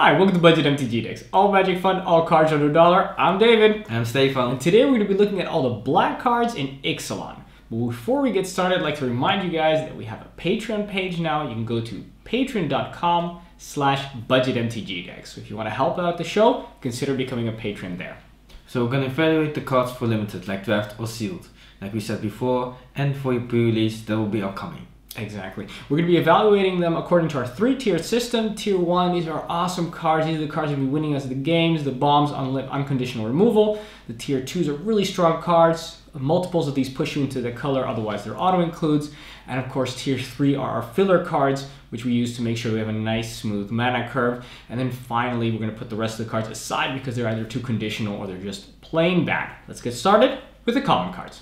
Hi, welcome to Budget MTG Decks. All magic fun, all cards under $1. I'm David. I'm Stefan. And today we're going to be looking at all the black cards in Ixalan. But before we get started, I'd like to remind you guys that we have a Patreon page now. You can go to patreon.com/budgetmtgdecks. So if you want to help out the show, consider becoming a patron there. So we're going to evaluate the cards for limited, like draft or sealed, like we said before, and for your pre-release that will be upcoming. Exactly. We're going to be evaluating them according to our three-tiered system. Tier 1, these are awesome cards. These are the cards that will be winning us the games, the bombs, unconditional removal. The Tier 2s are really strong cards. Multiples of these push you into the color, otherwise they're auto-includes. And of course, Tier 3 are our filler cards, which we use to make sure we have a nice, smooth mana curve. And then finally, we're going to put the rest of the cards aside because they're either too conditional or they're just plain bad. Let's get started with the common cards.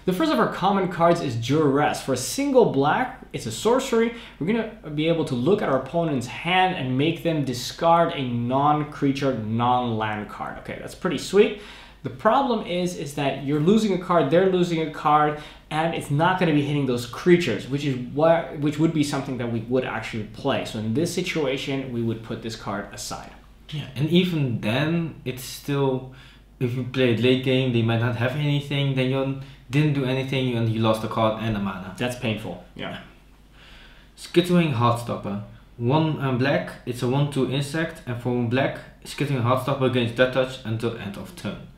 The first of our common cards is Duress. For a single black, it's a sorcery. We're going to be able to look at our opponent's hand and make them discard a non-creature, non-land card. Okay, that's pretty sweet. The problem is that you're losing a card, they're losing a card, and it's not going to be hitting those creatures, which would be something that we would actually play. So in this situation, we would put this card aside. Yeah, and even then, it's still, if you play it late game, they might not have anything, then you didn't do anything and you lost a card and a mana. That's painful, yeah. Skittering Heartstopper. 1 black, it's a 1/2 insect, and for 1 black, Skittering Heartstopper gains Death Touch until end of turn.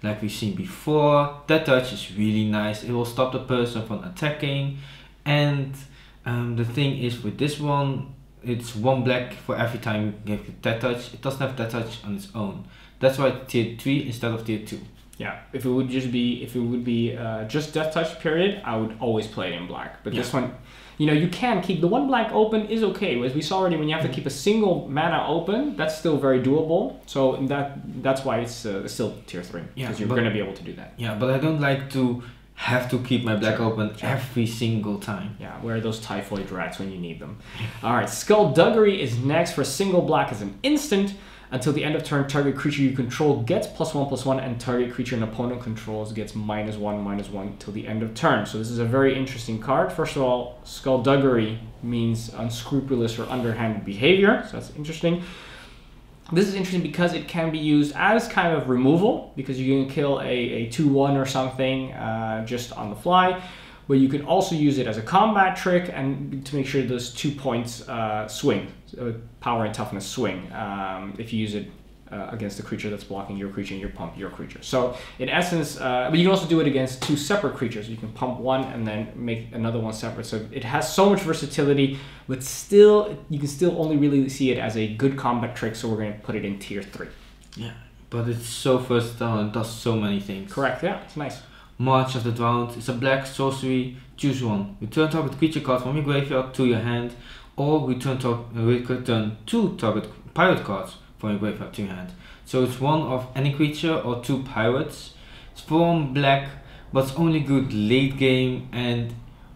Like we've seen before, Death Touch is really nice. It will stop the person from attacking, and the thing is with this one, it's 1 black for every time you give Death Touch. It doesn't have Death Touch on its own. That's why it's Tier 3 instead of Tier 2. Yeah, if it would be just Death Touch period, I would always play it in black. But this one, you know, you can keep the 1 black open is okay. As we saw already, when you have to keep a single mana open, that's still very doable. So that's why it's still Tier 3, because you're going to be able to do that. Yeah, but I don't like to have to keep my black open every single time. Yeah, where are those typhoid rats when you need them? All right, Skullduggery is next. For a single black as an instant. Until the end of turn, target creature you control gets +1/+1, and target creature an opponent controls gets -1/-1 till the end of turn. So this is a very interesting card. First of all, Skullduggery means unscrupulous or underhanded behavior, so that's interesting. This is interesting because it can be used as kind of removal, because you can kill a 2/1 or something just on the fly. But you can also use it as a combat trick and to make sure those 2 points swing, power and toughness swing, if you use it against the creature that's blocking your creature and you pump your creature. So in essence, but you can also do it against 2 separate creatures. You can pump one and then make another one separate. So it has so much versatility, but still, you can still only really see it as a good combat trick. So we're going to put it in Tier 3. Yeah, but it's so versatile and does so many things. Correct, yeah, it's nice. March of the Drowned is a black sorcery. Choose one. Return target creature card from your graveyard to your hand, or return 2 target pirate cards from your graveyard to your hand. So it's one of any creature or 2 pirates. It's 4 black, but it's only good late game. And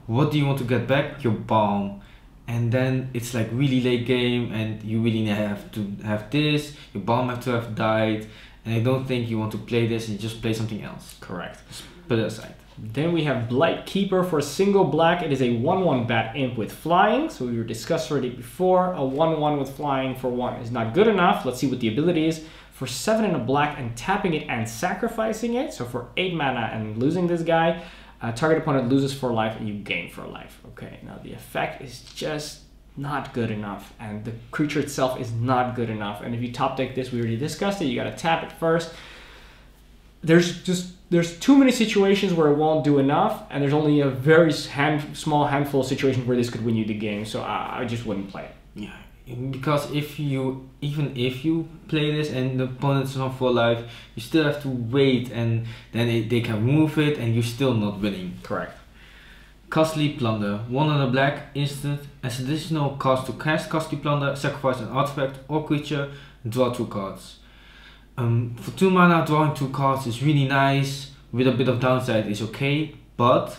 what do you want to get back? Your bomb. And then it's like really late game, and you really have to have this. Your bomb have to have died, and I don't think you want to play this and just play something else. Correct. Put it aside. Then we have Blight Keeper. For a single black, it is a 1/1 bat imp with flying. So we were discussed already before. A 1/1 with flying for 1 is not good enough. Let's see what the ability is. For 7 and a black and tapping it and sacrificing it. So for 8 mana and losing this guy, target opponent loses 4 life and you gain 4 life. Okay, now the effect is just not good enough, and the creature itself is not good enough. And if you top deck this, we already discussed it, you got to tap it first. There's too many situations where it won't do enough, and there's only a very small handful of situations where this could win you the game. So I just wouldn't play it. Yeah, because even if you play this and the opponent's on 4 life, you still have to wait, and then they can move it, and you're still not winning. Correct. Costly Plunder. 1 and a black instant. As additional cost to cast Costly Plunder, sacrifice an artifact or creature, and draw 2 cards. For 2 mana, drawing 2 cards is really nice. With a bit of downside is okay, but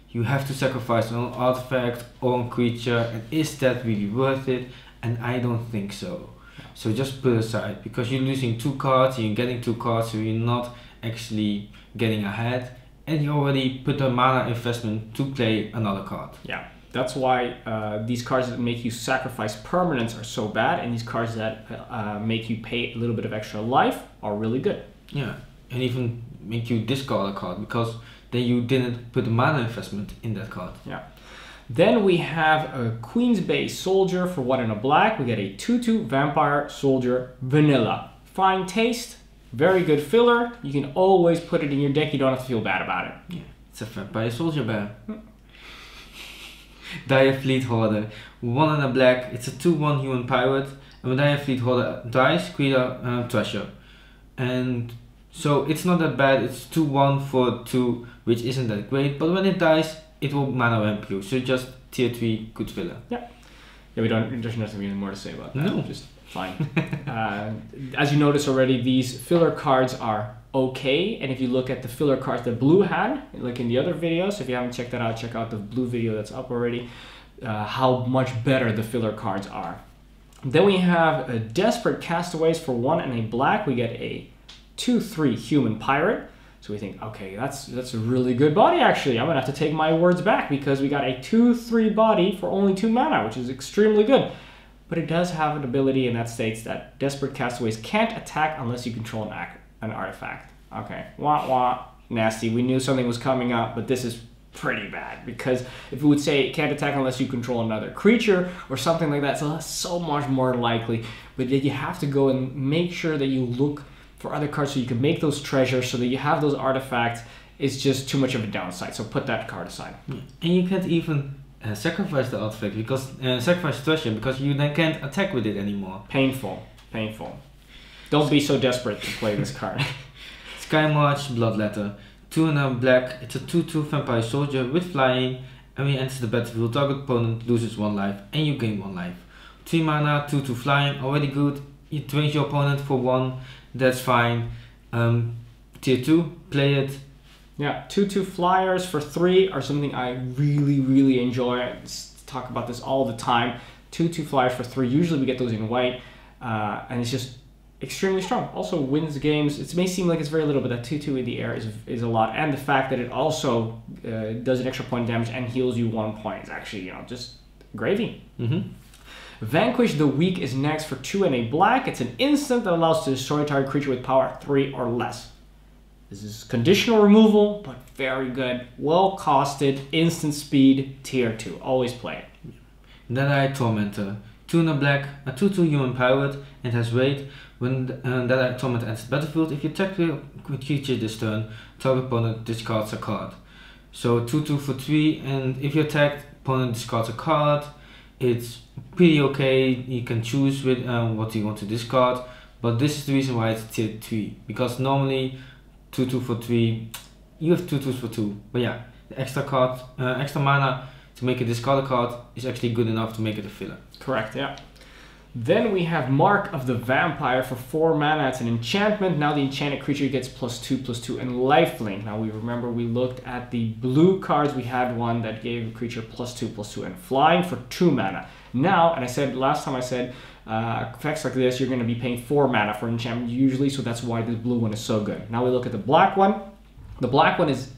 you have to sacrifice an artifact or a creature, and is that really worth it? And I don't think so. So just put it aside, because you're losing 2 cards, you're getting 2 cards, so you're not actually getting ahead, and you already put a mana investment to play another card. Yeah. That's why these cards that make you sacrifice permanents are so bad, and these cards that make you pay a little bit of extra life are really good. Yeah, and even make you discard a card, because then you didn't put the mana investment in that card. Yeah. Then we have a Queen's Bay Soldier for 1 and a black. We get a 2/2 Vampire Soldier Vanilla. Fine taste, very good filler. You can always put it in your deck. You don't have to feel bad about it. Yeah, it's a Vampire Soldier bear. Dynafleet Hoarder, 1 and a black. It's a 2/1 human pirate. And when Dynafleet Hoarder dies, create a treasure. And so it's not that bad. It's 2/1 for 2, which isn't that great. But when it dies, it will mana ramp you. So just tier 3 good filler. Yeah. Yeah, there's nothing really more to say about that. No. Just fine. As you notice already, these filler cards are okay. And if you look at the filler cards that Blue had, like in the other videos, if you haven't checked that out, check out the Blue video that's up already, how much better the filler cards are. Then we have a Desperate Castaways for 1 and a black. We get a 2/3 human pirate. So we think, okay, that's a really good body actually. I'm gonna have to take my words back, because we got a 2/3 body for only 2 mana, which is extremely good. But it does have an ability, and that states that Desperate Castaways can't attack unless you control an artifact. Okay, wah wah, nasty. We knew something was coming up, but this is pretty bad, because if it would say it can't attack unless you control another creature or something like that, so that's so much more likely. But then you have to go and make sure that you look for other cards so you can make those treasures, so that you have those artifacts. It's just too much of a downside, so put that card aside. And you can't even sacrifice the artifact, because sacrifice treasure, because you then can't attack with it anymore. Painful, painful. Don't be so desperate to play this card. Sky March Bloodletter, 2 and a black. It's a 2/2 Vampire Soldier with flying, and when it enters the battlefield, target opponent loses 1 life and you gain 1 life. 3 mana, 2/2 flying, already good. You range your opponent for 1, that's fine. Tier 2, play it. Yeah, 2/2 flyers for 3 are something I really enjoy. I talk about this all the time. 2/2 flyers for 3, usually we get those in white, and it's just extremely strong. Also wins games. It may seem like it's very little, but that 2/2 in the air is a lot. And the fact that it also does an extra point of damage and heals you 1 point is actually, just gravy. Vanquish the Weak is next for 2 and a black. It's an instant that allows to destroy a target creature with power 3 or less. This is conditional removal, but very good. Well costed, instant speed, tier 2. Always play it. Deadeye Tormentor, 2 and a black, a 2/2 human pirate, and has weight. When Deadeye Tormentor enters the battlefield, if you attack with a creature this turn, target opponent discards a card. So 2/2 for 3, and if you attack, opponent discards a card. It's pretty okay. You can choose with what you want to discard, but this is the reason why it's tier 3, because normally 2/2 for 3, you have 2/2s for 2. But yeah, the extra card, extra mana to make a discard a card is actually good enough to make it a filler. Correct, yeah. Then we have Mark of the Vampire for 4 mana. It's an enchantment. Now the enchanted creature gets +2/+2 and lifelink. Now we remember we looked at the blue cards. We had one that gave a creature +2/+2 and flying for 2 mana. Now, and I said last time, I said effects like this, you're going to be paying 4 mana for enchantment usually, so that's why this blue one is so good. Now we look at the black one. The black one is,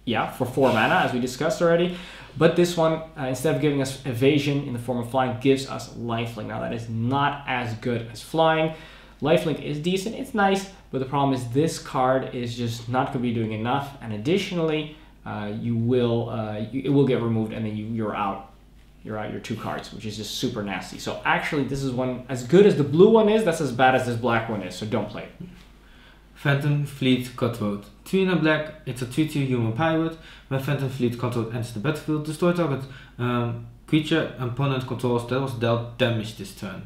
yeah, for 4 mana, as we discussed already. But this one, instead of giving us evasion in the form of flying, gives us lifelink. Now that is not as good as flying. Lifelink is decent, it's nice, but the problem is this card is just not going to be doing enough. And additionally, it will get removed, and then you're out. You're out your 2 cards, which is just super nasty. So actually, this is one, as good as the blue one is, that's as bad as this black one is. So don't play it. Phantom Fleet Cutthroat, 3 and a black. It's a 2/2 human pirate. When Phantom Fleet Cutthroat enters the battlefield, destroy target creature opponent controls that was dealt damage this turn.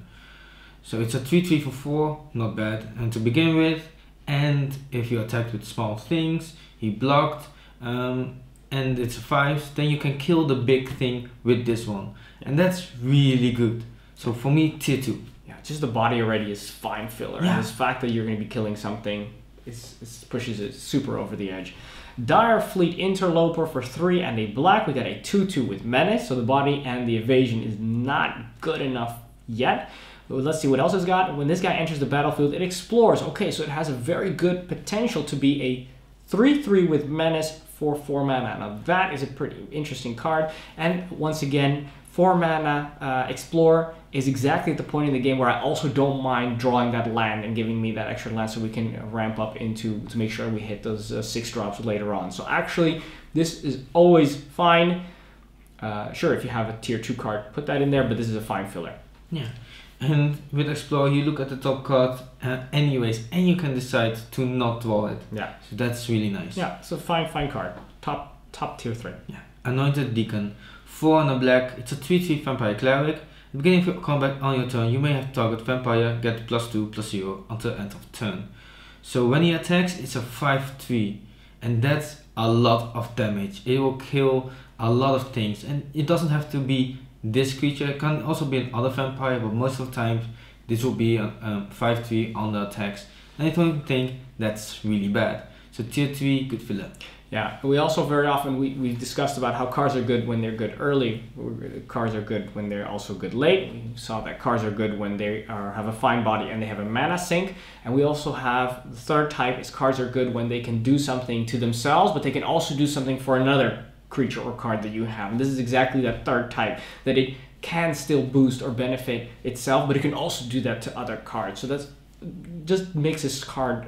So it's a 3/3 for 4, not bad. And to begin with, and if you attacked with small things, he blocked, and it's a 5, then you can kill the big thing with this one, and that's really good. So for me, tier 2. Yeah, just the body already is fine filler, Yeah. and this fact that you're going to be killing something it pushes it super over the edge. Direfleet Interloper for 3 and a black. We got a 2/2 with menace, so the body and the evasion is not good enough yet. But let's see what else it's got. When this guy enters the battlefield, it explores. Okay, so it has a very good potential to be a 3/3 with menace for 4 mana. Now that is a pretty interesting card. And once again, 4 mana Explore is exactly at the point in the game where I also don't mind drawing that land and giving me that extra land so we can ramp up to make sure we hit those 6 drops later on. So actually, this is always fine. Sure, if you have a tier 2 card, put that in there, but this is a fine filler. Yeah. And with Explore, you look at the top card anyways, and you can decide to not draw it. Yeah. So that's really nice. Yeah, it's a fine card. Top tier 3. Yeah. Anointed Deacon. 4 and a black. It's a 3/3 vampire cleric. At the beginning of your combat on your turn, you may have target vampire get +2/+0 until end of turn. So when he attacks, it's a 5/3, and that's a lot of damage. It will kill a lot of things, and it doesn't have to be this creature. It can also be another vampire, but most of the time this will be a 5/3 on the attacks, and I don't think that's really bad. So tier 3, good filler. Yeah, we also very often, we discussed about how cards are good when they're good early. Cards are good when they're also good late. We saw that cards are good when they have a fine body and they have a mana sink. And we also have the third type is cards are good when they can do something to themselves, but they can also do something for another creature or card that you have. And this is exactly that third type, that it can still boost or benefit itself, but it can also do that to other cards. So that's just makes this card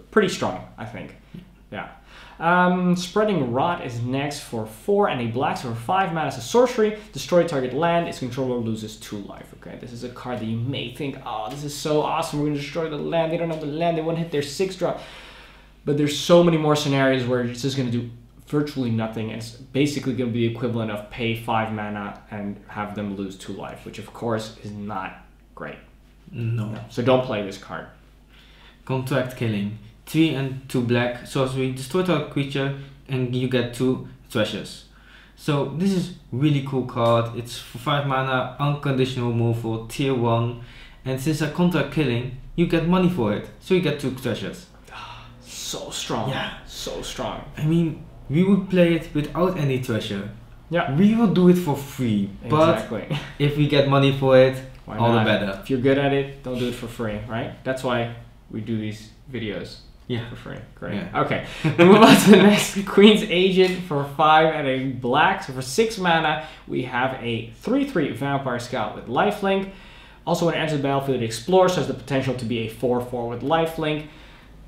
pretty strong, I think. Yeah. Spreading Rot is next for 4 and a black, so for 5 mana as a sorcery. Destroy target land, its controller loses 2 life. Okay, this is a card that you may think, oh, this is so awesome, we're going to destroy the land. They don't have the land, they won't hit their 6 drop. But there's so many more scenarios where it's just going to do virtually nothing, and it's basically going to be the equivalent of pay 5 mana and have them lose 2 life, which of course is not great. No. So don't play this card. Contract Killing. 3 and 2 black sorcery, destroy target creature and you get 2 treasures. So this is really cool card. It's for 5 mana, unconditional move for tier 1, and since a contract killing, you get money for it, so you get 2 treasures. So strong. Yeah, so strong. I mean, we would play it without any treasure. Yeah, we will do it for free. Exactly. But if we get money for it, why all not? the better. If you're good at it, don't do it for free, right? That's why we do these videos. Yeah, for free. Great. Yeah. Okay, we move on to the next. Queen's Agent for 5 and a black. So for 6 mana, we have a 3/3 Vampire Scout with lifelink. Also, when it enters the battlefield, it explores, so has the potential to be a 4/4 with lifelink.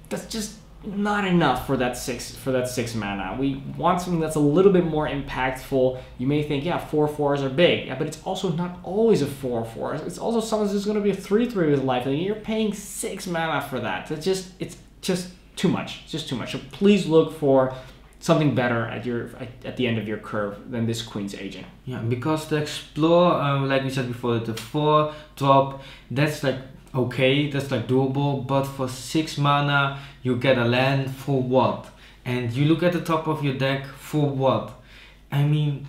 That's just not enough for that 6 mana. We want something that's a little bit more impactful. You may think, yeah, 4/4s are big, yeah, but it's also not always a 4/4. It's also something that's going to be a 3/3 with lifelink. You're paying 6 mana for that. So it's just too much. It's just too much. So please look for something better at the end of your curve than this Queen's Agent. Yeah, because the Explore, like we said before, the 4 drop, that's like okay, that's like doable, but for 6 mana you get a land for what? And you look at the top of your deck for what? I mean,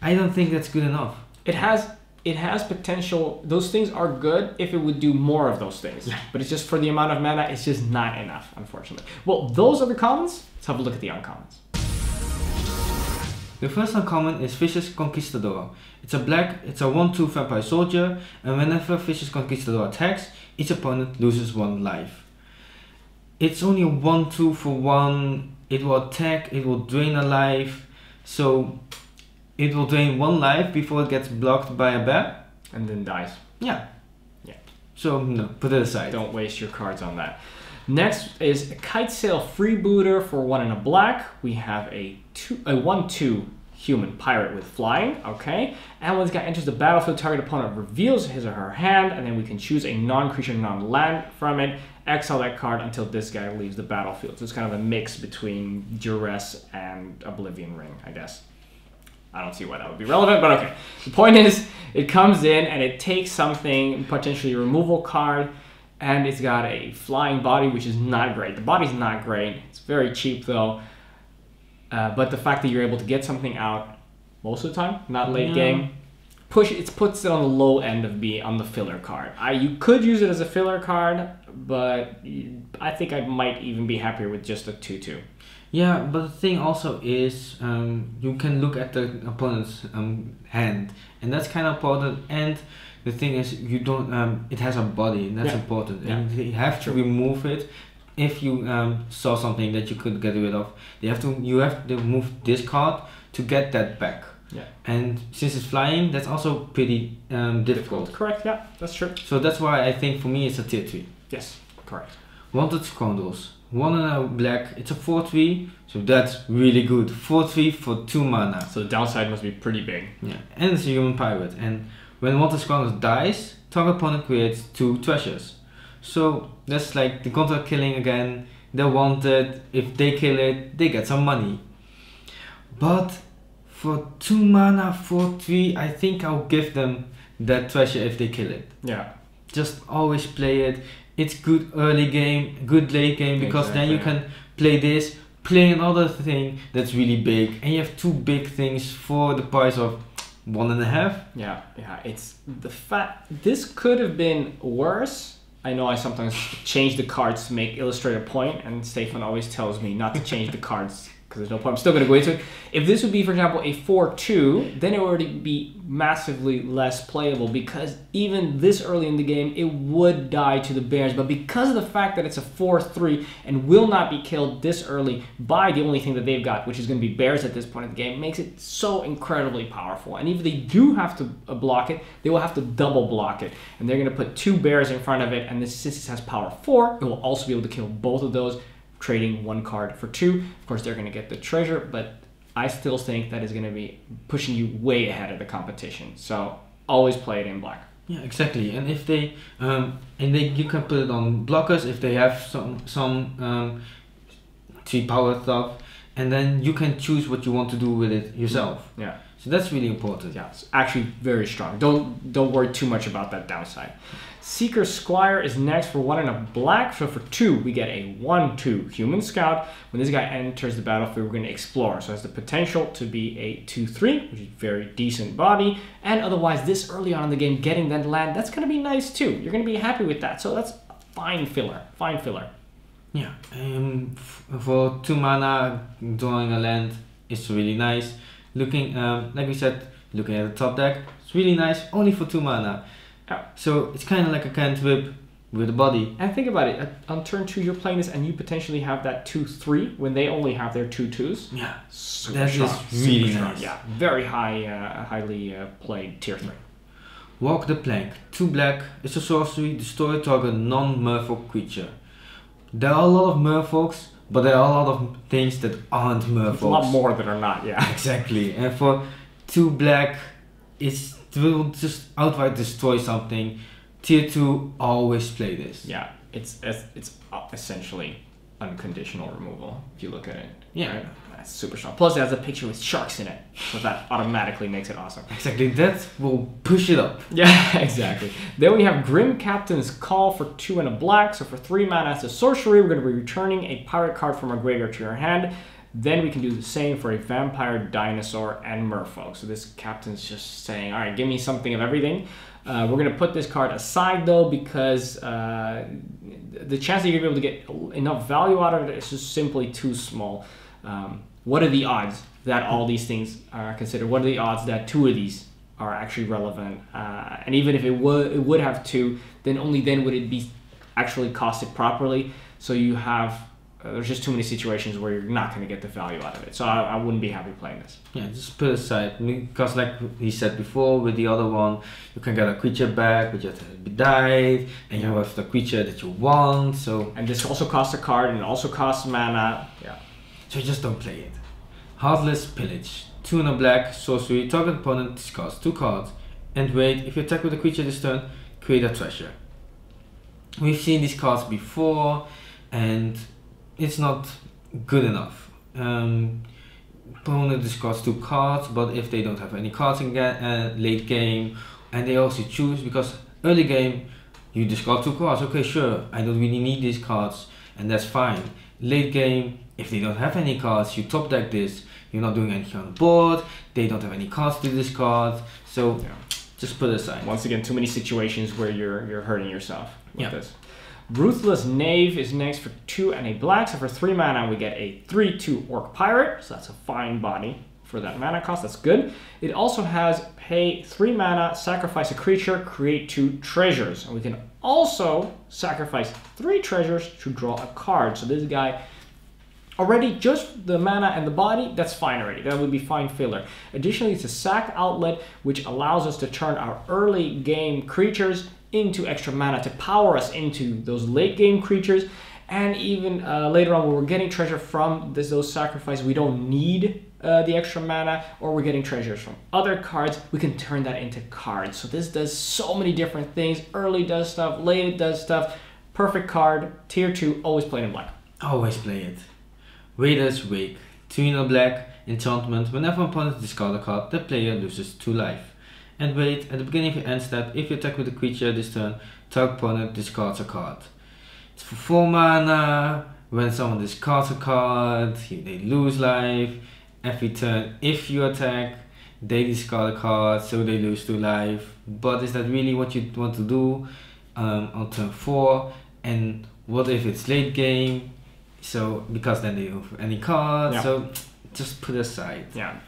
I don't think that's good enough. It has potential. Those things are good if it would do more of those things. Yeah. But it's just for the amount of mana, it's just not enough, unfortunately. Well, those are the commons. Let's have a look at the uncommons. The first uncommon is Vicious Conquistador. It's a 1/2 vampire soldier, and whenever Vicious Conquistador attacks, each opponent loses 1 life. It's only a 1/2 for 1. It will attack, it will drain a life, so it will drain 1 life before it gets blocked by a bear. And then dies. Yeah. Yeah. So, no, put it aside. Don't waste your cards on that. Next is a Kite Sail Freebooter for 1 and a black. We have a 1/2 human pirate with flying, okay? And when this guy enters the battlefield, target opponent reveals his or her hand, and then we can choose a non-creature, non-land from it, exile that card until this guy leaves the battlefield. So it's kind of a mix between Duress and Oblivion Ring, I guess. I don't see why that would be relevant, but okay. The point is, it comes in and it takes something, potentially a removal card, and it's got a flying body, which is not great. The body's not great. It's very cheap, though. But the fact that you're able to get something out most of the time, not late game, puts it on the low end of being on the filler card. You could use it as a filler card, but I think I might even be happier with just a 2/2. Yeah, but the thing also is you can look at the opponent's hand, and that's kind of important. And the thing is, you don't. It has a body, and that's important. And you have to remove it if you saw something that you could get rid of, you have to move this card to get that back. Yeah. And since it's flying, that's also pretty difficult. Correct, yeah, that's true. So that's why I think for me it's a tier 3. Yes, correct. Wanted Scoundrels. 1 and a black, it's a 4-3, so that's really good. 4-3 for 2 mana. So the downside must be pretty big. Yeah, and it's a human pirate. And when Wanted Scoundrels dies, target opponent creates 2 treasures. So that's like the contract killing again. They're wanted. If they kill it, they get some money. But for 2 mana, 4-3, I think I'll give them that treasure if they kill it. Yeah. Just always play it. It's good early game, good late game, because then you can play this, play another thing that's really big, and you have 2 big things for the price of 1.5. Yeah, yeah. It's the fact this could have been worse. I know I sometimes change the cards to make illustrate a point, and Stefan always tells me not to change the cards because there's no point. I'm still going to go into it. If this would be, for example, a 4-2, then it would already be massively less playable, because even this early in the game, it would die to the bears. But because of the fact that it's a 4-3 and will not be killed this early by the only thing that they've got, which is going to be bears at this point in the game, makes it so incredibly powerful. And if they do have to block it, they will have to double block it. And they're going to put 2 bears in front of it, and this, since it has power 4, it will also be able to kill both of those, trading 1 card for 2. Of course, they're going to get the treasure, but I still think that is going to be pushing you way ahead of the competition. So always play it in black. Yeah, exactly. And if they you can put it on blockers if they have some 3 power stuff, and then you can choose what you want to do with it yourself. Yeah. So that's really important. Yeah, it's actually very strong. Don't worry too much about that downside. Seeker Squire is next for 1 and a black. So for 2, we get a 1/2 human scout. When this guy enters the battlefield, we're going to explore. So it has the potential to be a 2/3, which is very decent body. And otherwise, this early on in the game, getting that land, that's going to be nice too. You're going to be happy with that. So that's fine filler. Fine filler. Yeah. For 2 mana, drawing a land is really nice. Looking, like we said, looking at the top deck, it's really nice. Only for 2 mana. Yeah. So it's kind of like a cantrip with a body. And think about it, on turn 2 you're playing this and you potentially have that 2/3 when they only have their 2/2s. Yeah, super that strong, is really super nice. Yeah, very highly played tier 3. Walk the Plank, 2 black, it's a sorcery, destroy target non-merfolk creature. There are a lot of merfolks, but there are a lot of things that aren't merfolks. A lot more that are not, yeah. Exactly, and for 2 black, it will just outright destroy something. Tier 2, always play this. Yeah, it's essentially unconditional removal if you look at it. Yeah. Right? That's super strong. Plus it has a picture with sharks in it, so that automatically makes it awesome. Exactly, that will push it up. Yeah, exactly. Then we have Grim Captain's Call for 2 and a black. So for 3 mana as a sorcery, we're going to be returning a pirate card from our graveyard to your hand. Then we can do the same for a vampire, dinosaur, and merfolk. So this captain's just saying, all right, give me something of everything. We're going to put this card aside, though, because the chance that you're going to be able to get enough value out of it is just simply too small. What are the odds that all these things are considered? What are the odds that 2 of these are actually relevant? And even if it would have 2, then only then would it be actually costed properly. So you have... there's just too many situations where you're not going to get the value out of it. So I wouldn't be happy playing this. Yeah, just put it aside. Because like he said before, with the other one, you can get a creature back, but you have to be died, and you have the creature that you want. So and this also costs a card, and it also costs mana. Yeah. So just don't play it. Heartless Pillage. 2 and a black, sorcery, target opponent discards 2 cards, and wait, if you attack with a creature this turn, create a treasure. We've seen these cards before, and it's not good enough. Opponent discards 2 cards, but if they don't have any cards in late game, and they also choose, because early game you discard 2 cards, okay, sure, I don't really need these cards, and that's fine. Late game, if they don't have any cards, you top deck this, you're not doing anything on the board, they don't have any cards to discard, so just put it aside. Once again, too many situations where you're hurting yourself with this. Ruthless Knave is next for 2 and a black. So for 3 mana, we get a 3/2 orc pirate. So that's a fine body. for that mana cost. That's good. It also has pay 3 mana, sacrifice a creature, create 2 treasures. And we can also sacrifice 3 treasures to draw a card. So this guy, already just the mana and the body, that's fine already. That would be fine filler. Additionally, it's a sack outlet, which allows us to turn our early game creatures into extra mana to power us into those late game creatures. And even later on, when we're getting treasure from those sacrifices, we don't need the extra mana, or we're getting treasures from other cards, we can turn that into cards. So this does so many different things. Early does stuff, late it does stuff. Perfect card. Tier 2, always play in black. Always play it. Wader's Wake. 2 black, enchantment. Whenever an opponent discards a card, the player loses 2 life. And wait, at the beginning of your end step, if you attack with a creature this turn, target opponent discards a card. It's for 4 mana. When someone discards a card, they lose life. Every turn, if you attack, they discard a card, so they lose 2 life. But is that really what you want to do on turn 4? And what if it's late game? So because then they don't have any cards. Yeah. So just put aside. Yeah,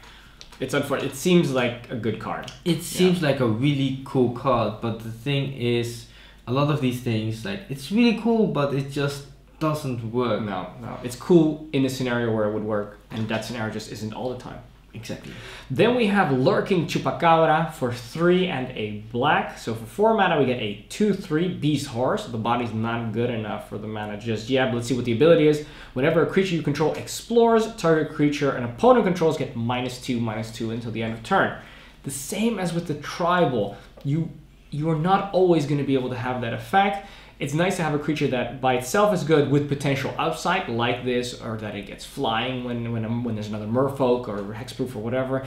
it's unfortunate. It seems like a good card. It seems like a really cool card, but the thing is, a lot of these things, like, it's really cool, but it just doesn't work. No. It's cool in a scenario where it would work, and that scenario just isn't all the time. Exactly. Then we have Lurking Chupacabra for 3 and a black. So for 4 mana, we get a 2/3 Beast Horse. The body's not good enough for the mana just yet, but let's see what the ability is. Whenever a creature you control explores, target creature an opponent controls get -2/-2 until the end of turn. The same as with the tribal. You are not always going to be able to have that effect. It's nice to have a creature that by itself is good with potential upside like this, or that it gets flying when there's another merfolk or hexproof or whatever.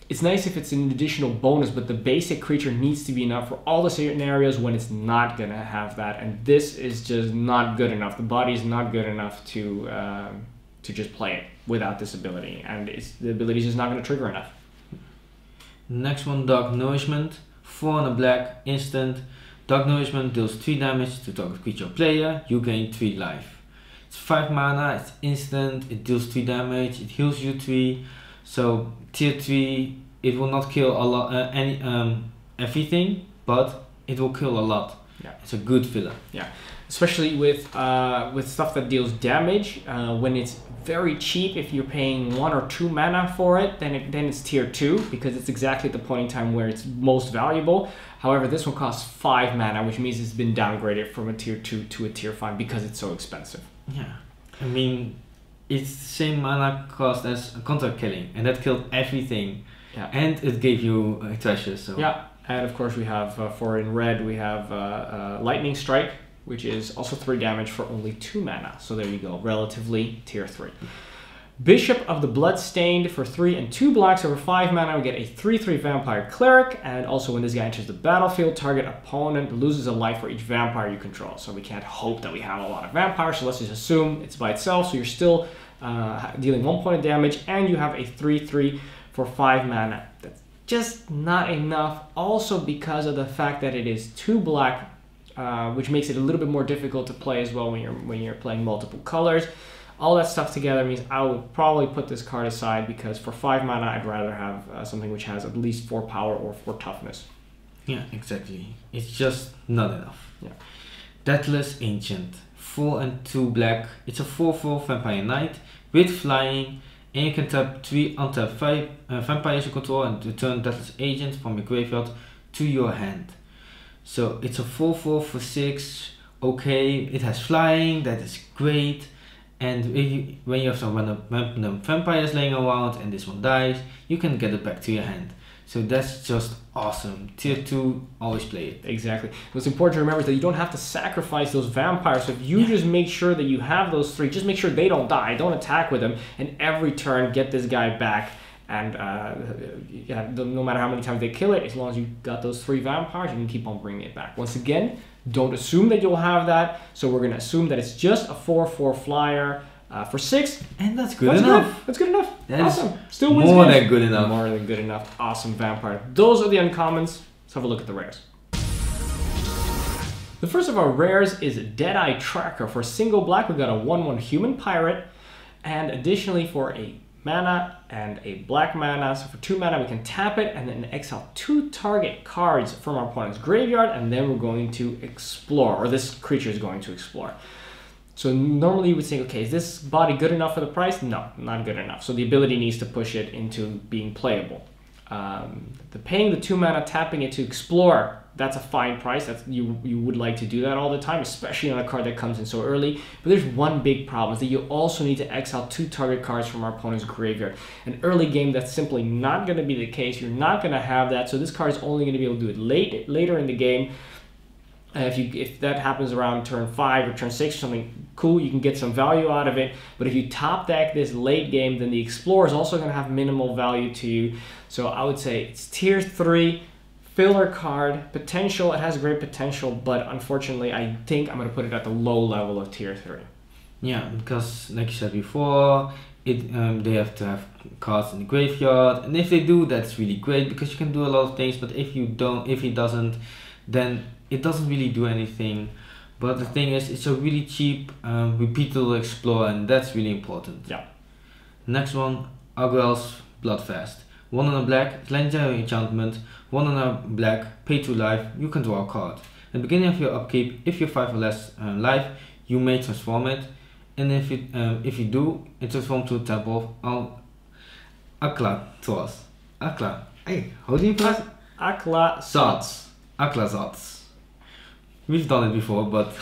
It's nice if it's an additional bonus, but the basic creature needs to be enough for all the scenarios when it's not going to have that. And this is just not good enough. The body is not good enough to just play it without this ability. And the ability is just not going to trigger enough. Next one, Dark Nourishment. 4 and a black, instant. Dark Nourishment deals 3 damage to target creature or player. You gain 3 life. It's 5 mana, it's instant, it deals 3 damage, it heals you 3. So tier 3, it will not kill a lot, everything, but it will kill a lot. Yeah. It's a good filler. Yeah, especially with stuff that deals damage. When it's very cheap, if you're paying 1 or 2 mana for it, then it's tier 2, because it's exactly at the point in time where it's most valuable. However, this one costs 5 mana, which means it's been downgraded from a tier 2 to a tier 5 because it's so expensive. Yeah, I mean, it's the same mana cost as Contact Killing, and that killed everything. Yeah. And it gave you treasure. So yeah, and of course we have for in red we have Lightning Strike, which is also 3 damage for only 2 mana. So there you go, relatively tier 3. Bishop of the Bloodstained for 3 and 2 blacks. Over 5 mana, we get a 3/3 Vampire Cleric. And also when this guy enters the battlefield, target opponent loses a life for each vampire you control. So we can't hope that we have a lot of vampires, so let's just assume it's by itself. So you're still dealing 1 point of damage, and you have a 3/3 for 5 mana. That's just not enough. Also because of the fact that it is 2 black, which makes it a little bit more difficult to play as well when you're playing multiple colors. All that stuff together means I would probably put this card aside, because for 5 mana I'd rather have something which has at least 4 power or 4 toughness. Yeah, exactly. It's just not enough. Yeah. Deathless Ancient. 4 and 2 black. It's a 4/4 Vampire Knight with flying, and you can tap 3 untap vampires you control and return Deathless Agent from your graveyard to your hand. So it's a 4/4 for 6. Okay, it has flying, that is great. And when you have some random vampires laying around and this one dies, you can get it back to your hand. So that's just awesome. Tier 2, always play it. Exactly. What's important to remember is that you don't have to sacrifice those vampires. So if you just make sure that you have those 3, just make sure they don't die. Don't attack with them. And every turn, get this guy back. And no matter how many times they kill it, as long as you got those 3 vampires, you can keep on bringing it back. Once again, don't assume that you'll have that. So we're going to assume that it's just a 4/4 flyer for 6. And that's good enough. That's good enough. That awesome. Still wins more games. than good enough. More than good enough. Awesome vampire. Those are the uncommons. Let's have a look at the rares. The first of our rares is Deadeye Tracker. For single black, we got a 1/1 human pirate. And additionally, for a mana and a black mana. So for 2 mana, we can tap it and then exile 2 target cards from our opponent's graveyard, and then we're going to explore, or this creature is going to explore. So normally you would think, okay, is this body good enough for the price? No, not good enough. So the ability needs to push it into being playable. Paying the 2 mana, tapping it to explore, that's a fine price. That's you would like to do that all the time, especially on a card that comes in so early. But there's one big problem, is that you also need to exile 2 target cards from our opponent's graveyard. An early game, that's simply not going to be the case. You're not going to have that. So this card is only going to be able to do it later in the game. If that happens around turn 5 or turn 6 or something, cool, you can get some value out of it. But if you top deck this late game, then the Explorer is also going to have minimal value to you. So I would say it's tier 3, filler card, potential. It has great potential, but unfortunately, I think I'm going to put it at the low level of tier 3. Yeah, because like you said before, they have to have cards in the graveyard, and if they do, that's really great because you can do a lot of things. But if he doesn't, then it doesn't really do anything. But the thing is, it's a really cheap, repeatable explorer, and that's really important. Yeah. Next one, Arguel's Bloodfast. 1 and a black, legendary enchantment. 1 and a black, pay 2 life. You can draw a card. At the beginning of your upkeep, if you're 5 or less life, you may transform it. And if you do, it transforms to a temple of Aklathos. Hey, how do you pronounce it? Aklathos. Aklathos. We've done it before, but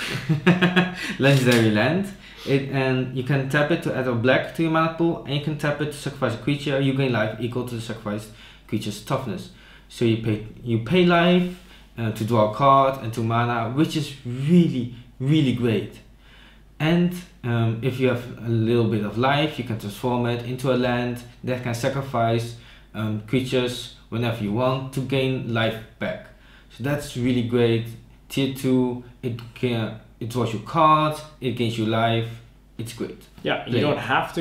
legendary land. And you can tap it to add a black to your mana pool, and you can tap it to sacrifice a creature. You gain life equal to the sacrificed creature's toughness. So you pay life to draw a card and 2 mana, which is really, really great. And if you have a little bit of life, you can transform it into a land that can sacrifice creatures whenever you want to gain life back. So that's really great. Tier 2, it draws you cards, it gains you life. It's great. Yeah, you don't have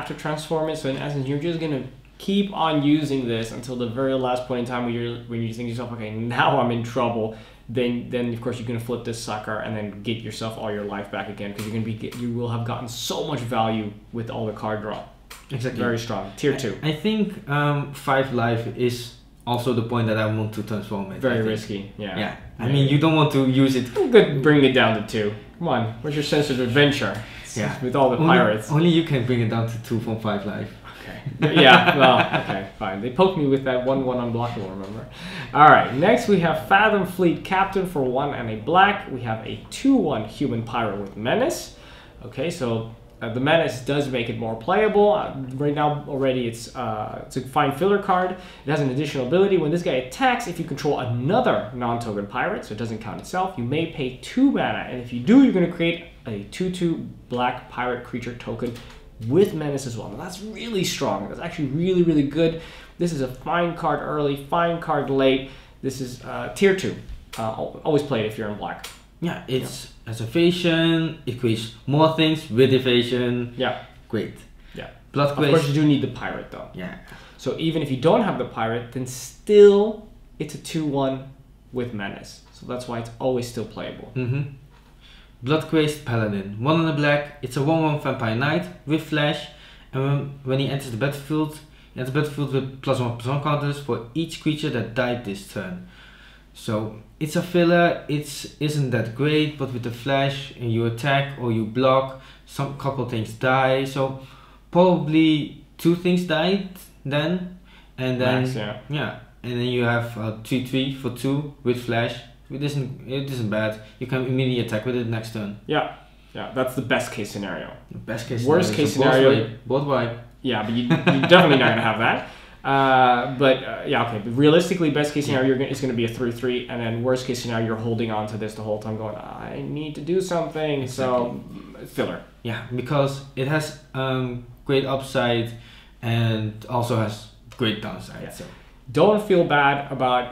to transform it. So in essence, you're just gonna keep on using this until the very last point in time when you think to yourself, okay, now I'm in trouble. Then of course you're gonna flip this sucker and then get yourself all your life back again, because you will have gotten so much value with all the card draw. Exactly. Very strong. Tier 2. I think 5 life is also the point that I want to transform it. Very risky. Yeah. Yeah. I mean, you don't want to use it. You could bring it down to 2. Come on, where's your sense of adventure? Yeah. With all the pirates. Only you can bring it down to 2 from 5 life. Okay. Yeah, well, okay, fine. They poked me with that 1/1 unblockable, remember? Alright, next we have Fathom Fleet Captain for 1 and a black. We have a 2/1 human pirate with menace. Okay, so the menace does make it more playable. Right now already it's a fine filler card. It has an additional ability. When this guy attacks, if you control another non-token pirate, so it doesn't count itself, you may pay 2 mana. And if you do, you're going to create a 2/2 black pirate creature token with menace as well. Now that's really strong. That's actually really, really good. This is a fine card early, fine card late. This is tier 2. Always play it if you're in black. Yeah, it's as evasion, it creates more things with evasion. Yeah. Great. Yeah. Blood Of course Quest. you do need the pirate though. Yeah. So even if you don't have the pirate, then still it's a 2/1 with menace. So that's why it's always still playable. Bloodcrazed Paladin. 1 and a black, it's a 1/1 vampire knight with flash, and when he enters the battlefield, he enters the battlefield with +1/+1 counters for each creature that died this turn. So it's a filler, it isn't that great, but with the flash, and you attack or you block, some couple things die, so probably 2 things died then, and then Max, yeah. and then you have 3/3 for 2 with flash. It isn't bad. You can immediately attack with it next turn. Yeah, that's the best case scenario. The best case Worst scenario. case scenario. Both wipe. Yeah, but you're definitely not gonna have that. Yeah, okay. But realistically, best case scenario it's gonna be a 3/3, and then worst case scenario you're holding on to this the whole time, going, I need to do something. Exactly. So filler. Yeah, because it has great upside and also has great downside. Yeah. So. Don't feel bad about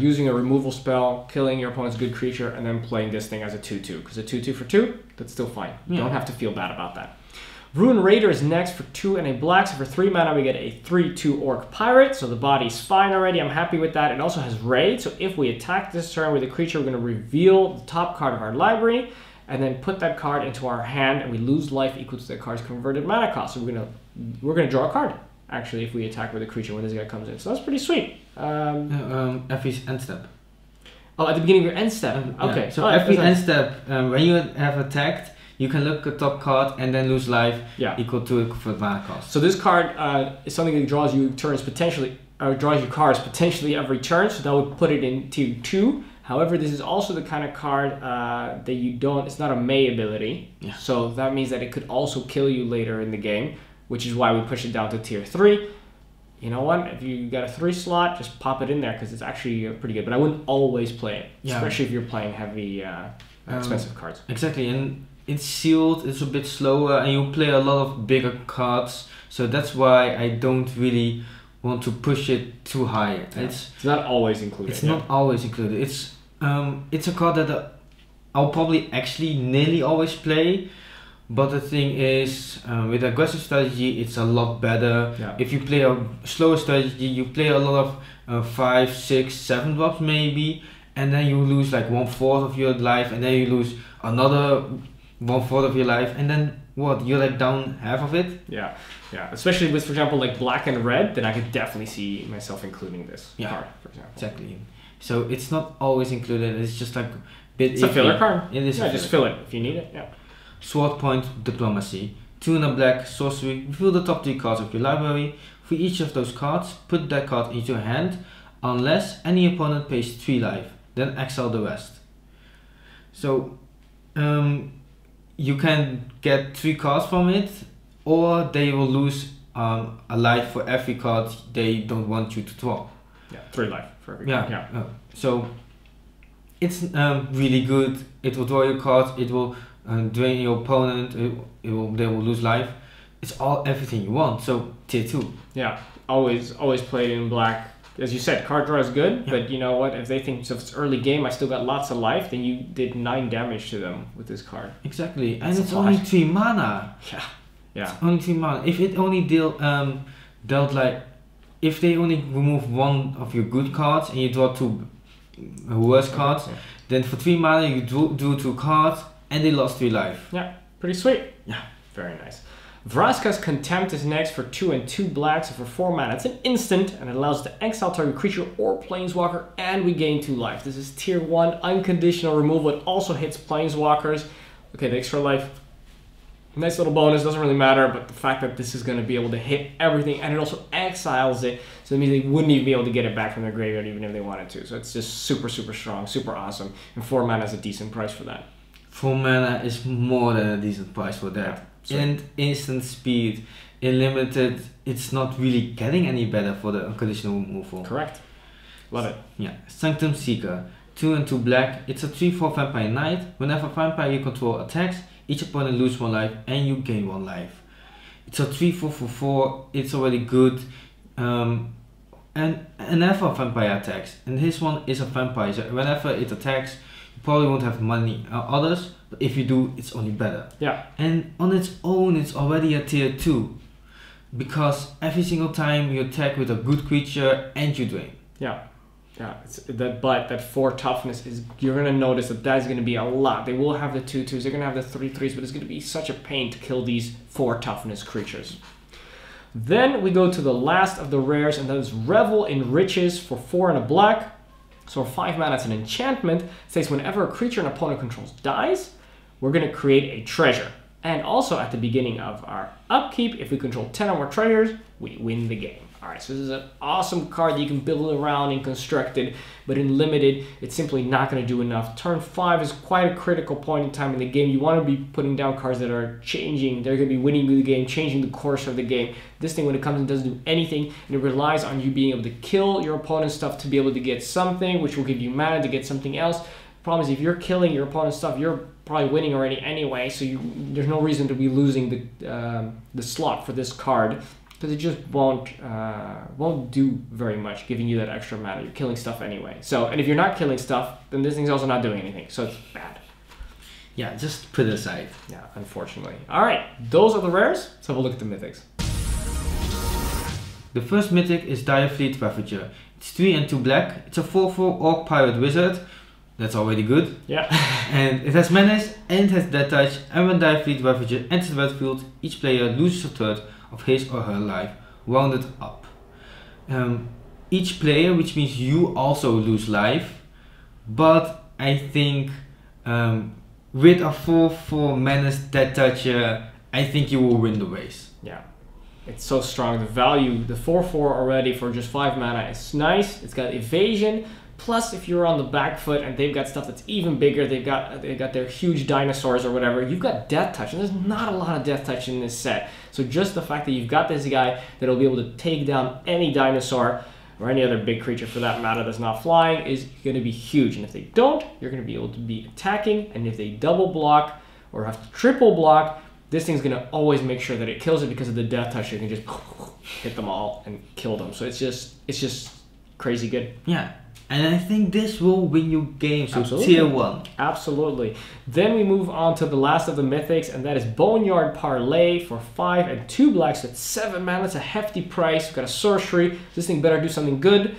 using a removal spell, killing your opponent's good creature, and then playing this thing as a 2/2. Because a 2/2 for 2, that's still fine. You don't have to feel bad about that. Ruin Raider is next for 2 and a black. So for 3 mana, we get a 3/2 orc pirate. So the body's fine already. I'm happy with that. It also has raid. So if we attack this turn with a creature, we're going to reveal the top card of our library. and then put that card into our hand, and we lose life equal to that card's converted mana cost. So we're gonna draw a card actually if we attack with a creature when this guy comes in. So that's pretty sweet. Every end step. Oh, at the beginning of your end step. Okay. Yeah. So every end step, when you have attacked, you can look at top card and then lose life equal to a converted mana cost. So this card is something that draws you turns potentially, or draws you cards potentially every turn. So that would put it in tier 2. However, this is also the kind of card that you don't. It's not a May ability. Yeah. So that means that it could also kill you later in the game, which is why we push it down to tier 3. You know what? If you got a 3 slot, just pop it in there because it's actually pretty good. But I wouldn't always play it, especially if you're playing heavy, expensive cards. Exactly, and it's sealed. It's a bit slower, and you play a lot of bigger cards. So that's why I don't really want to push it too high. Yeah. It's not always included. It's not always included. It's a card that I'll probably actually nearly always play. But the thing is, with aggressive strategy, it's a lot better. Yeah. If you play a slower strategy, you play a lot of 5, 6, 7 drops maybe, and then you lose like 1/4 of your life, and then you lose another 1/4 of your life, and then what? You're like down half of it. Yeah, yeah. Especially with, for example, like black and red, then I could definitely see myself including this card, for example. Exactly. So it's not always included. It's just like a bit. It's a filler card. It is. Yeah, just fill it if you need it. Yeah. Sword Point Diplomacy. 2 and a black sorcery. Reveal the top 3 cards of your library. For each of those cards, put that card into your hand, unless any opponent pays 3 life. Then exile the rest. So, you can get 3 cards from it, or they will lose a life for every card they don't want you to draw. Yeah, 3 life for every card. Yeah. So, it's really good. It will draw your cards. It will drain your opponent. They will lose life. It's everything you want. So tier 2. Yeah, always play in black. As you said, card draw is good, but you know what? If they think, so if it's early game, I still got lots of life, then you did 9 damage to them with this card. Exactly, and it's only 3 mana. Yeah. It's only 3 mana. If it only dealt like, if they only remove 1 of your good cards and you draw 2 worse cards, then for 3 mana you drew 2 cards. And they lost 3 life. Yeah, pretty sweet. Yeah. Very nice. Veronicas Contempt is next for 2 and 2 blacks, so for 4 mana. It's an instant, and it allows us to exile target creature or planeswalker, and we gain 2 life. This is tier 1, unconditional removal. It also hits planeswalkers. Okay, the extra life, nice little bonus, doesn't really matter, but the fact that this is going to be able to hit everything, and it also exiles it, so that means they wouldn't even be able to get it back from their graveyard even if they wanted to. So it's just super, super strong, super awesome, and 4 mana is a decent price for that. 4 mana is more than a decent price for that. Yeah, and instant speed, in limited, it's not really getting any better for the unconditional removal. Correct. Love it. Yeah. Sanctum Seeker. 2 and 2 black. It's a 3/4 vampire knight. Whenever vampire you control attacks, each opponent loses 1 life and you gain 1 life. It's a 3/4 for 4. It's already good. And whenever vampire attacks, and this one is a vampire, so whenever it attacks, you probably won't have money others, but if you do, it's only better. Yeah. And on its own, it's already a tier 2, because every single time you attack with a good creature and you drain. Yeah. Yeah, that 4 toughness is, you're gonna notice that's gonna be a lot. They will have the 2/2s, they're gonna have the 3/3s, but it's gonna be such a pain to kill these 4 toughness creatures. Then we go to the last of the rares, and that is Revel in Riches for 4 and a black. So 5 mana, it's an enchantment. It says whenever a creature an opponent controls dies, we're gonna create a treasure. And also at the beginning of our upkeep, if we control 10 or more treasures, we win the game. All right, so this is an awesome card that you can build around and construct it, but in limited, it's simply not going to do enough. Turn 5 is quite a critical point in time in the game. You want to be putting down cards that are changing. They're going to be winning the game, changing the course of the game. This thing, when it comes in, doesn't do anything, and it relies on you being able to kill your opponent's stuff to be able to get something, which will give you mana to get something else. Problem is, if you're killing your opponent's stuff, you're probably winning already anyway, so there's no reason to be losing the slot for this card, because it just won't do very much, giving you that extra mana. You're killing stuff anyway. So, and if you're not killing stuff, then this thing's also not doing anything. So it's bad. Yeah, just put it aside. Yeah, unfortunately. All right, those are the rares. Let's have a look at the mythics. The first mythic is Dynafleet Prefecture. It's 3 and 2 black. It's a 4/4 orc pirate wizard. That's already good. Yeah. And it has menace and it has death touch. And when Dynafleet Prefecture enters the battlefield, each player loses a third of his or her life, rounded up. Each player, which means you also lose life, but I think with a 4/4 menace death touch, I think you will win the race. Yeah. It's so strong. The value, the 4/4 already for just 5 mana is nice. It's got evasion. Plus, if you're on the back foot and they've got stuff that's even bigger, they've got their huge dinosaurs or whatever, you've got death touch, and there's not a lot of death touch in this set. So just the fact that you've got this guy that'll be able to take down any dinosaur or any other big creature for that matter that's not flying is going to be huge. And if they don't, you're going to be able to be attacking, and if they double block or have to triple block, this thing's going to always make sure that it kills it because of the death touch. You can just hit them all and kill them. So it's just crazy good. Yeah. And I think this will win you games, so Absolutely. tier 1. Absolutely. Then we move on to the last of the mythics, and that is Boneyard Parlay for 5 and 2 blacks at 7 mana. It's a hefty price. We've got a sorcery. This thing better do something good.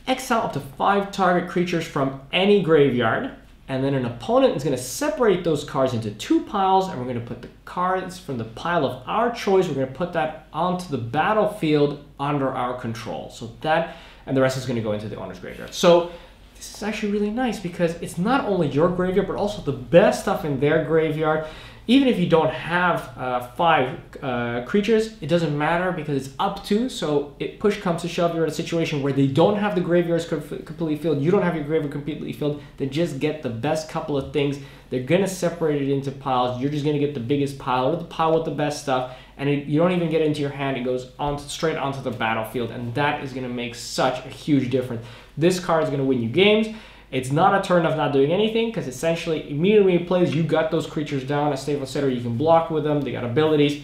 Exile up to 5 target creatures from any graveyard, and then an opponent is going to separate those cards into 2 piles, and we're going to put the cards from the pile of our choice, we're going to put that onto the battlefield under our control. So that, and the rest is going to go into the owner's graveyard. So this is actually really nice because it's not only your graveyard, but also the best stuff in their graveyard. Even if you don't have 5 creatures, it doesn't matter because it's up to. So it push comes to shove, you're in a situation where they don't have the graveyards completely filled, you don't have your graveyard completely filled, they just get the best couple of things. They're going to separate it into piles. You're just going to get the biggest pile or the pile with the best stuff. And you don't even get it into your hand. It goes on straight onto the battlefield. And that is going to make such a huge difference. This card is going to win you games. It's not a turn of not doing anything because essentially immediately when it plays, you got those creatures down. As Stefan said, or you can block with them. They got abilities.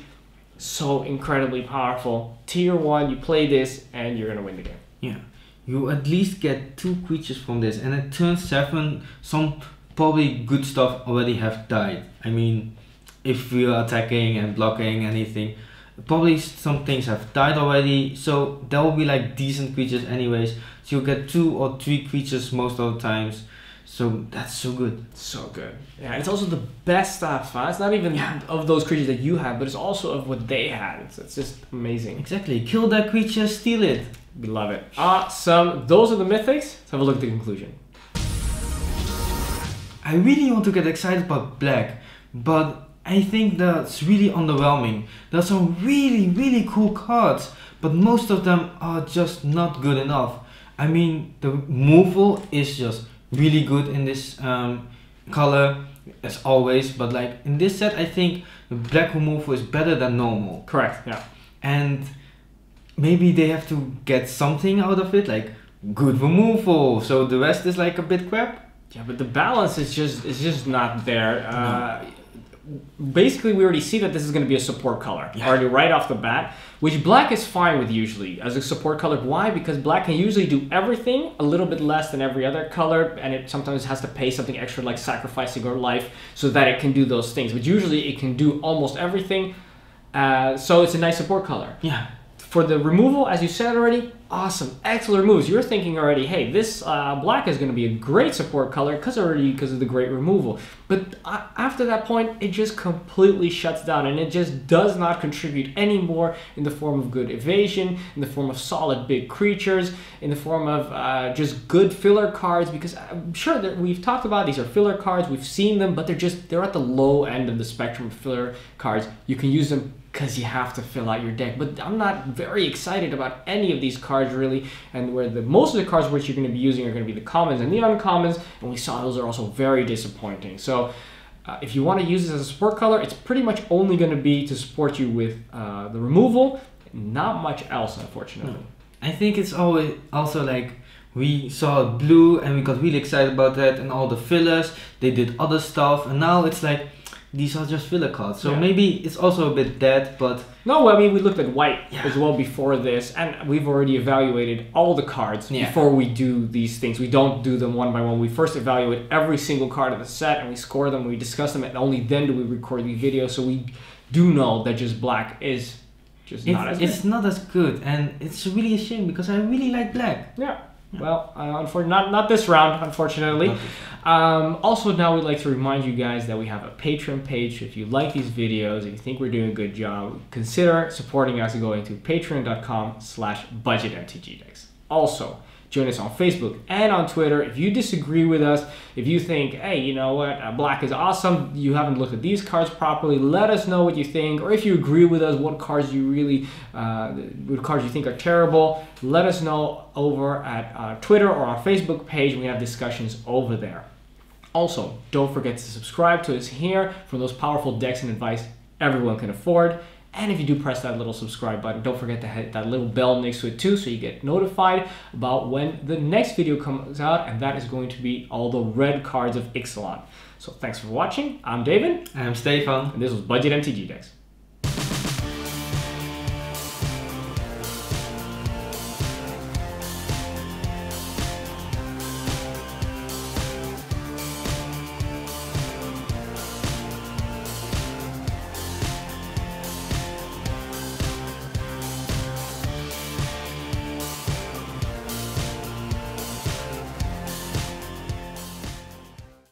So incredibly powerful. Tier 1, you play this and you're going to win the game. Yeah. You at least get 2 creatures from this. And at turn 7, some probably good stuff already have died. I mean, if we are attacking and blocking anything, probably some things have died already, so there will be like decent creatures anyways, so you'll get 2 or 3 creatures most of the times, so that's so good. So good. Yeah, it's also the best stuff, huh? It's not even of those creatures that you have, but it's also of what they had. It's just amazing. Exactly. Kill that creature, steal it. We love it. Awesome. Those are the mythics. Let's have a look at the conclusion. I really want to get excited about black, but I think that's really underwhelming. There's some really cool cards, but most of them are just not good enough. I mean, the removal is just really good in this color, as always, but like in this set, I think the black removal is better than normal. Correct, yeah. And maybe they have to get something out of it, like good removal, so the rest is like a bit crap. Yeah, but the balance is just not there. Basically, we already see that this is going to be a support color already right off the bat, which black is fine with usually as a support color. Why? Because black can usually do everything a little bit less than every other color, and it sometimes has to pay something extra like sacrificing or life so that it can do those things. But usually it can do almost everything, so it's a nice support color. Yeah. For the removal, as you said already, awesome, excellent removes. You're thinking already, hey, this black is going to be a great support color because of the great removal. But after that point, it just completely shuts down and it just does not contribute anymore in the form of good evasion, in the form of solid big creatures, in the form of just good filler cards. Because I'm sure that we've talked about these are filler cards, we've seen them, but they're at the low end of the spectrum of filler cards. You can use them because you have to fill out your deck. But I'm not very excited about any of these cards really, and where most of the cards which you're going to be using are going to be the commons and the uncommons, and we saw those are also very disappointing. So if you want to use this as a support color, it's pretty much only going to be to support you with the removal, not much else, unfortunately. No. I think it's always also like we saw blue and we got really excited about that and all the fillers, they did other stuff, and now it's like these are just filler cards, so maybe it's also a bit dead, but... No, I mean, we looked at white as well before this, and we've already evaluated all the cards before we do these things. We don't do them one by one. We first evaluate every single card of the set, and we score them, we discuss them, and only then do we record these videos, so we do know that just black is just not as good. It's not as good, and it's really a shame, because I really like black. Yeah. Well, not this round, unfortunately. Also, now we'd like to remind you guys that we have a Patreon page. If you like these videos, if you think we're doing a good job, consider supporting us going to patreon.com/budgetmtgdecks. Also, join us on Facebook and on Twitter. If you disagree with us, if you think, hey, you know what, black is awesome, you haven't looked at these cards properly, let us know what you think. Or if you agree with us, what cards you think are terrible, let us know over at Twitter or our Facebook page. We have discussions over there. Also, don't forget to subscribe to us here for those powerful decks and advice everyone can afford. And if you do press that little subscribe button, don't forget to hit that little bell next to it too, so you get notified about when the next video comes out, and that is going to be all the red cards of Ixalan. So thanks for watching. I'm David. I'm Stefan. And this was Budget MTG Decks.